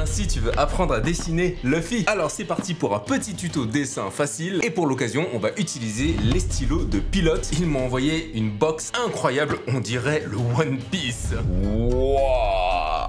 si tu veux apprendre à dessiner Luffy. Alors c'est parti pour un petit tuto dessin facile et pour l'occasion on va utiliser les stylos de Pilote. Ils m'ont envoyé une box incroyable, on dirait le One Piece. Wow.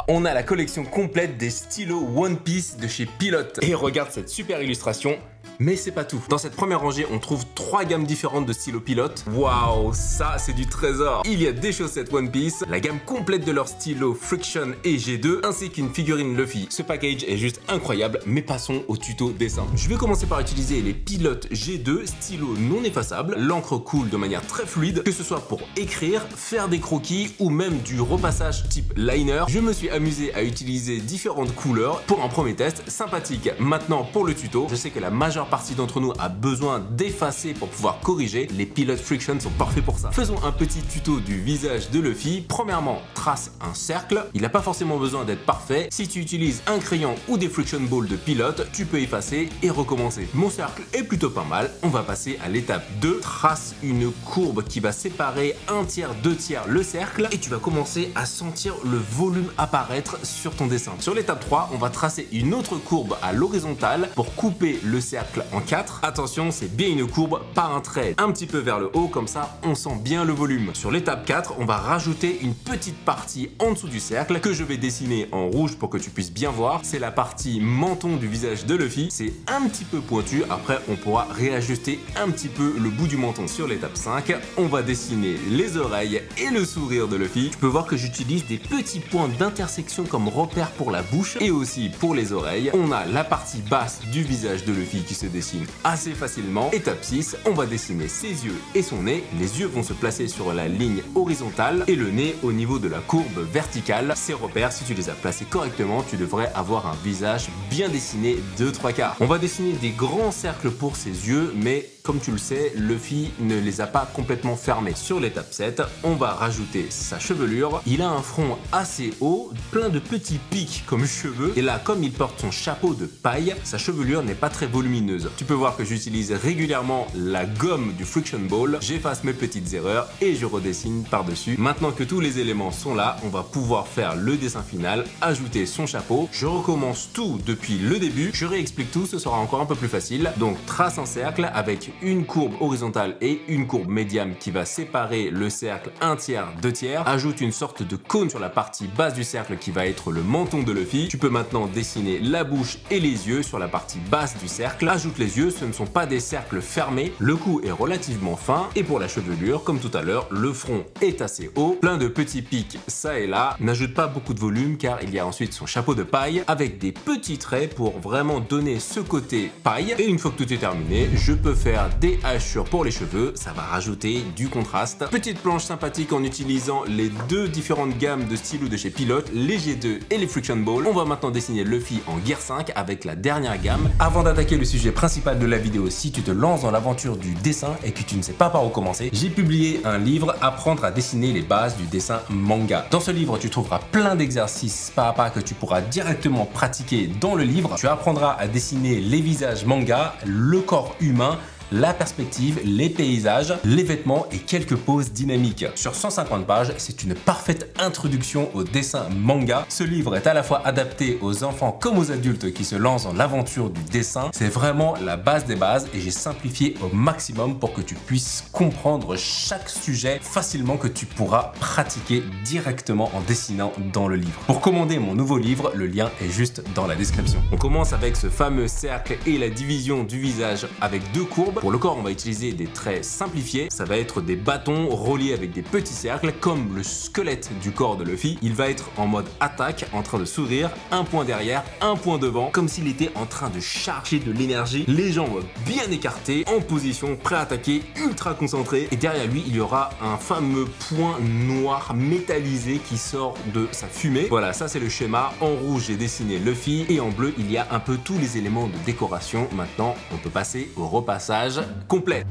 On a la collection complète des stylos One Piece de chez Pilote. Et regarde cette super illustration. Mais c'est pas tout. Dans cette première rangée, on trouve 3 gammes différentes de stylos Pilote. Waouh, ça c'est du trésor. Il y a des chaussettes One Piece, la gamme complète de leurs stylos Friction et G2, ainsi qu'une figurine Luffy. Ce package est juste incroyable, mais passons au tuto dessin. Je vais commencer par utiliser les Pilote G2, stylos non effaçables. L'encre coule de manière très fluide, que ce soit pour écrire, faire des croquis ou même du repassage type liner. Je me suis amusé à utiliser différentes couleurs pour un premier test sympathique. Maintenant pour le tuto, je sais que la majeure partie d'entre nous a besoin d'effacer pour pouvoir corriger. Les Pilote Friction sont parfaits pour ça. Faisons un petit tuto du visage de Luffy. Premièrement, trace un cercle. Il n'a pas forcément besoin d'être parfait. Si tu utilises un crayon ou des Friction Balls de Pilote, tu peux effacer et recommencer. Mon cercle est plutôt pas mal. On va passer à l'étape 2. Trace une courbe qui va séparer 1/3, 2/3 le cercle et tu vas commencer à sentir le volume apparaître sur ton dessin. Sur l'étape 3, on va tracer une autre courbe à l'horizontale pour couper le cercle en 4. Attention, c'est bien une courbe, pas un trait. Un petit peu vers le haut, comme ça, on sent bien le volume. Sur l'étape 4, on va rajouter une petite partie en dessous du cercle que je vais dessiner en rouge pour que tu puisses bien voir. C'est la partie menton du visage de Luffy. C'est un petit peu pointu. Après, on pourra réajuster un petit peu le bout du menton. Sur l'étape 5, on va dessiner les oreilles et le sourire de Luffy. Tu peux voir que j'utilise des petits points d'intersection comme repère pour la bouche et aussi pour les oreilles. On a la partie basse du visage de Luffy qui se dessine assez facilement. Étape 6, on va dessiner ses yeux et son nez. Les yeux vont se placer sur la ligne horizontale et le nez au niveau de la courbe verticale. Ces repères, si tu les as placés correctement, tu devrais avoir un visage bien dessiné de 3/4. On va dessiner des grands cercles pour ses yeux, mais comme tu le sais, Luffy ne les a pas complètement fermés. Sur l'étape 7, on va rajouter sa chevelure. Il a un front assez haut, plein de petits pics comme cheveux. Et là, comme il porte son chapeau de paille, sa chevelure n'est pas très volumineuse. Tu peux voir que j'utilise régulièrement la gomme du Friction Ball. J'efface mes petites erreurs et je redessine par-dessus. Maintenant que tous les éléments sont là, on va pouvoir faire le dessin final, ajouter son chapeau. Je recommence tout depuis le début. Je réexplique tout, ce sera encore un peu plus facile. Donc, trace un cercle avec une courbe horizontale et une courbe médiane qui va séparer le cercle 1/3, 2/3. Ajoute une sorte de cône sur la partie basse du cercle qui va être le menton de Luffy. Tu peux maintenant dessiner la bouche et les yeux sur la partie basse du cercle. Ajoute les yeux, ce ne sont pas des cercles fermés. Le cou est relativement fin et pour la chevelure, comme tout à l'heure, le front est assez haut. Plein de petits pics ça et là. N'ajoute pas beaucoup de volume car il y a ensuite son chapeau de paille avec des petits traits pour vraiment donner ce côté paille. Et une fois que tout est terminé, je peux faire des hachures pour les cheveux, ça va rajouter du contraste. Petite planche sympathique en utilisant les deux différentes gammes de stylos de chez Pilote, les G2 et les Friction Ball. On va maintenant dessiner Luffy en Gear 5 avec la dernière gamme. Avant d'attaquer le sujet principal de la vidéo, si tu te lances dans l'aventure du dessin et que tu ne sais pas par où commencer, j'ai publié un livre Apprendre à dessiner les bases du dessin manga. Dans ce livre, tu trouveras plein d'exercices pas à pas que tu pourras directement pratiquer dans le livre. Tu apprendras à dessiner les visages manga, le corps humain, la perspective, les paysages, les vêtements et quelques poses dynamiques. Sur 150 pages, c'est une parfaite introduction au dessin manga. Ce livre est à la fois adapté aux enfants comme aux adultes qui se lancent dans l'aventure du dessin. C'est vraiment la base des bases et j'ai simplifié au maximum pour que tu puisses comprendre chaque sujet facilement, que tu pourras pratiquer directement en dessinant dans le livre. Pour commander mon nouveau livre, le lien est juste dans la description. On commence avec ce fameux cercle et la division du visage avec deux courbes. Pour le corps, on va utiliser des traits simplifiés. Ça va être des bâtons reliés avec des petits cercles, comme le squelette du corps de Luffy. Il va être en mode attaque, en train de sourire, un point derrière, un point devant, comme s'il était en train de charger de l'énergie. Les jambes bien écartées, en position, prêt à attaquer, ultra concentré. Et derrière lui, il y aura un fameux point noir métallisé qui sort de sa fumée. Voilà, ça c'est le schéma. En rouge, j'ai dessiné Luffy et en bleu, il y a un peu tous les éléments de décoration. Maintenant, on peut passer au repassage complet.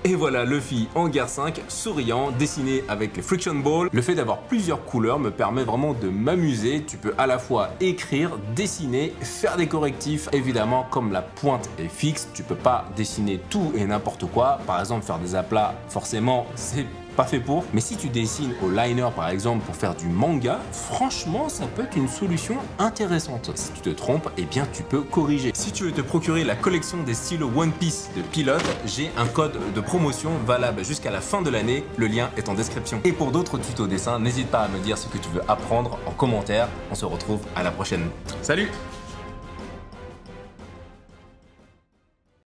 Et voilà Luffy en guerre 5, souriant, dessiné avec les Friction Balls. Le fait d'avoir plusieurs couleurs me permet vraiment de m'amuser. Tu peux à la fois écrire, dessiner, faire des correctifs. Évidemment, comme la pointe est fixe, tu peux pas dessiner tout et n'importe quoi. Par exemple, faire des aplats, forcément, c'est pas fait pour. Mais si tu dessines au liner par exemple pour faire du manga, franchement ça peut être une solution intéressante. Si tu te trompes, eh bien tu peux corriger. Si tu veux te procurer la collection des stylos One Piece de Pilote, j'ai un code de promotion valable jusqu'à la fin de l'année. Le lien est en description. Et pour d'autres tutos dessin, n'hésite pas à me dire ce que tu veux apprendre en commentaire. On se retrouve à la prochaine. Salut!